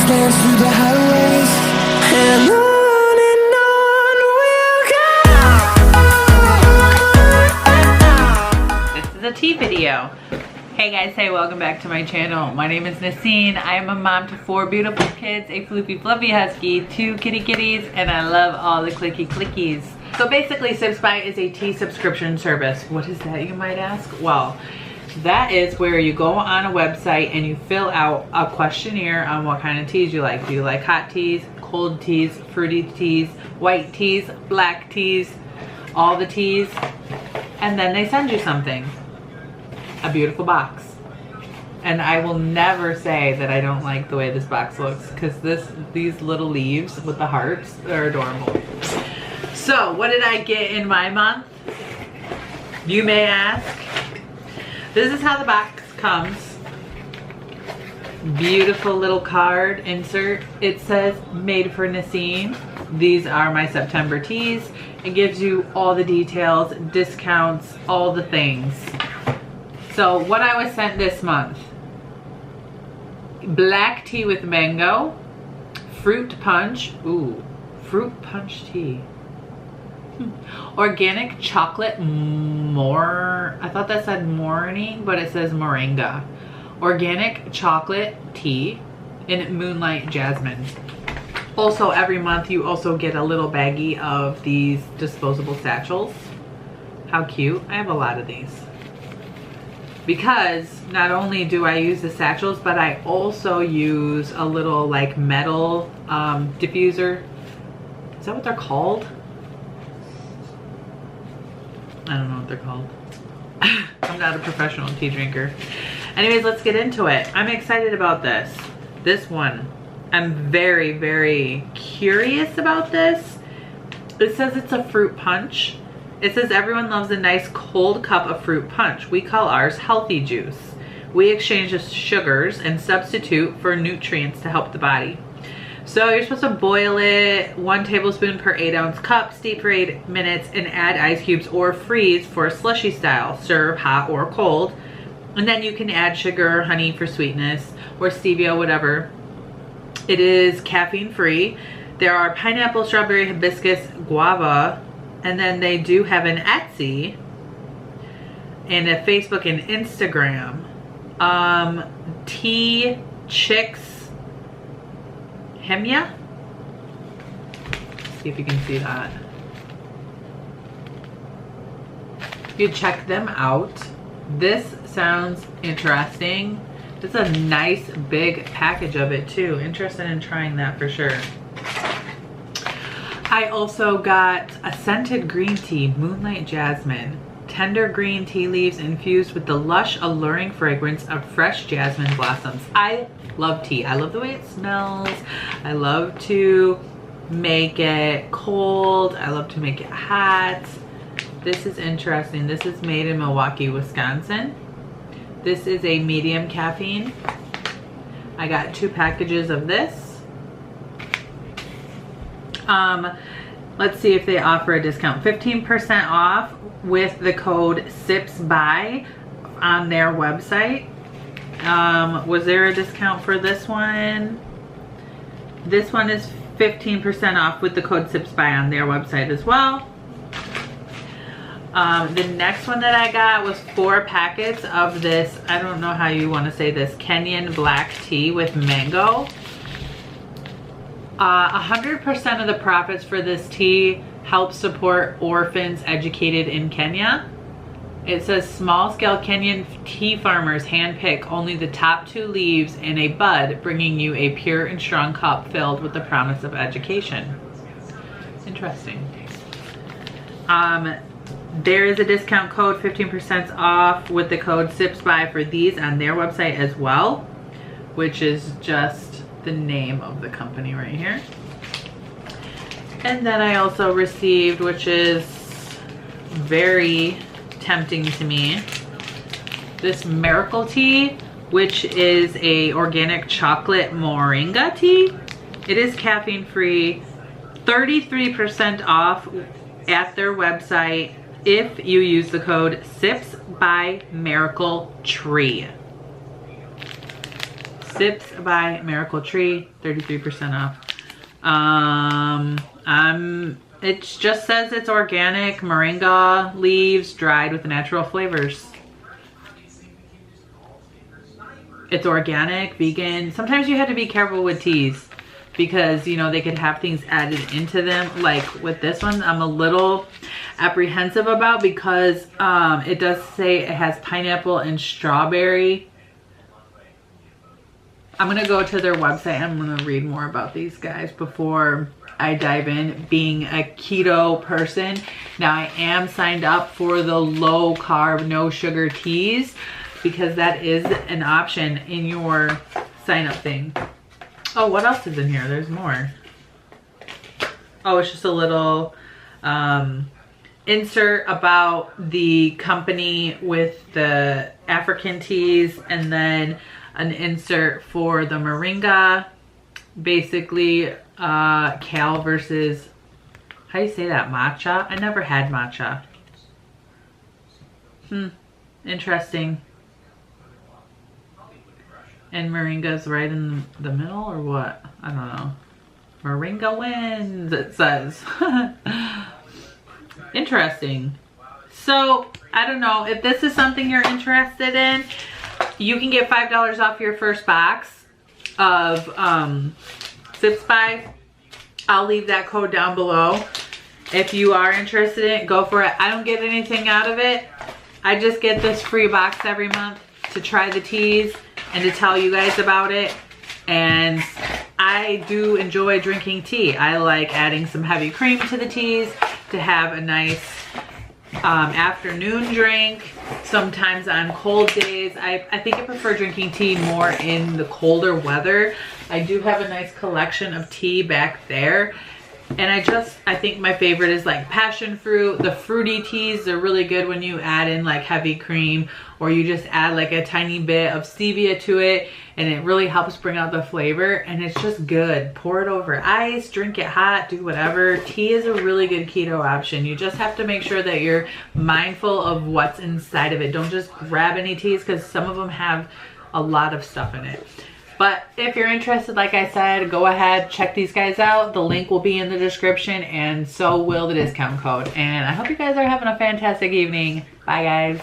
dance through the highways, and on we'll go. This is a tea video. Hey guys, hey, welcome back to my channel. My name is Nacine. I am a mom to 4 beautiful kids, a floopy fluffy husky, 2 kitty kitties, and I love all the clicky clickies. So basically, Sipsby is a tea subscription service. What is that, you might ask? Well, that is where you go on a website and you fill out a questionnaire on what kind of teas you like. Do you like hot teas, cold teas, fruity teas, white teas, black teas, all the teas? And then they send you something. A beautiful box. And I will never say that I don't like the way this box looks, because these little leaves with the hearts are adorable. So what did I get in my month, you may ask? This is how the box comes. Beautiful little card insert. It says made for Nacine. These are my September teas. It gives you all the details, discounts, all the things. So what I was sent this month: black tea with mango, fruit punch, ooh, fruit punch tea. Organic chocolate I thought that said morning, but it says moringa. Organic chocolate tea in moonlight jasmine. Also, every month you also get a little baggie of these disposable satchels. How cute. I have a lot of these. Because not only do I use the satchels, but I also use a little like metal diffuser. Is that what they're called? I don't know what they're called. I'm not a professional tea drinker. Anyways, let's get into it. I'm excited about this. This one. I'm very, very curious about this. It says it's a fruit punch. It says everyone loves a nice cold cup of fruit punch. We call ours healthy juice. We exchange the sugars and substitute for nutrients to help the body. So you're supposed to boil it 1 tablespoon per 8-ounce cup, steep for 8 minutes, and add ice cubes or freeze for a slushy style. Serve hot or cold. And then you can add sugar or honey for sweetness, or stevia, whatever. It is caffeine free. There are pineapple, strawberry, hibiscus, guava, and then they do have an Etsy and a Facebook and Instagram. Tea Chicks Hemya. See if you can see that. You check them out. This sounds interesting. It's a nice big package of it too. Interested in trying that for sure. I also got a scented green tea, moonlight jasmine. Tender green tea leaves infused with the lush, alluring fragrance of fresh jasmine blossoms. I love tea. I love the way it smells. I love to make it cold. I love to make it hot. This is interesting. This is made in Milwaukee, Wisconsin. This is a medium caffeine. I got 2 packages of this. Let's see if they offer a discount. 15% off with the code SIPSBY on their website. Was there a discount for this one? This one is 15% off with the code SIPSBY on their website as well. The next one that I got was 4 packets of this, I don't know how you want to say this, Kenyan black tea with mango. 100% of the profits for this tea help support orphans educated in Kenya. It says small-scale Kenyan tea farmers handpick only the top 2 leaves in a bud, bringing you a pure and strong cup filled with the promise of education. Interesting. There is a discount code, 15% off with the code SIPSBY for these on their website as well, which is just the name of the company right here. And then I also received, which is very tempting to me, this miracle tea, which is a organic chocolate moringa tea. It is caffeine free, 33% off at their website if you use the code SIPSBYMIRACLETREE. Sipsby Miracle Tree, 33% off. It just says it's organic moringa leaves dried with natural flavors. It's organic, vegan. Sometimes you have to be careful with teas because, you know, they could have things added into them. Like with this one, I'm a little apprehensive about because it does say it has pineapple and strawberry. I'm gonna go to their website. I'm gonna read more about these guys before I dive in. Being a keto person, now I am signed up for the low carb, no sugar teas because that is an option in your sign up thing. Oh, what else is in here? There's more. Oh, it's just a little insert about the company with the African teas, and then an insert for the moringa. Basically, kale versus, how do you say that, matcha? I never had matcha. Interesting. And moringa's right in the middle, or what? I don't know. Moringa wins, it says. Interesting. So, I don't know. If this is something you're interested in, you can get $5 off your first box of Sipsby. I'll leave that code down below. If you are interested in it, go for it. I don't get anything out of it. I just get this free box every month to try the teas and to tell you guys about it. And I do enjoy drinking tea. I like adding some heavy cream to the teas to have a nice afternoon drink. Sometimes on cold days, I think I prefer drinking tea more in the colder weather. I do have a nice collection of tea back there. And I think my favorite is like passion fruit. The fruity teas, they're really good when you add in like heavy cream, or you just add like a tiny bit of stevia to it, and it really helps bring out the flavor, and it's just good. Pour it over ice, drink it hot, do whatever. Tea is a really good keto option. You just have to make sure that you're mindful of what's inside of it. Don't just grab any teas because some of them have a lot of stuff in it. But if you're interested, like I said, go ahead, check these guys out. The link will be in the description, and so will the discount code. And I hope you guys are having a fantastic evening. Bye, guys.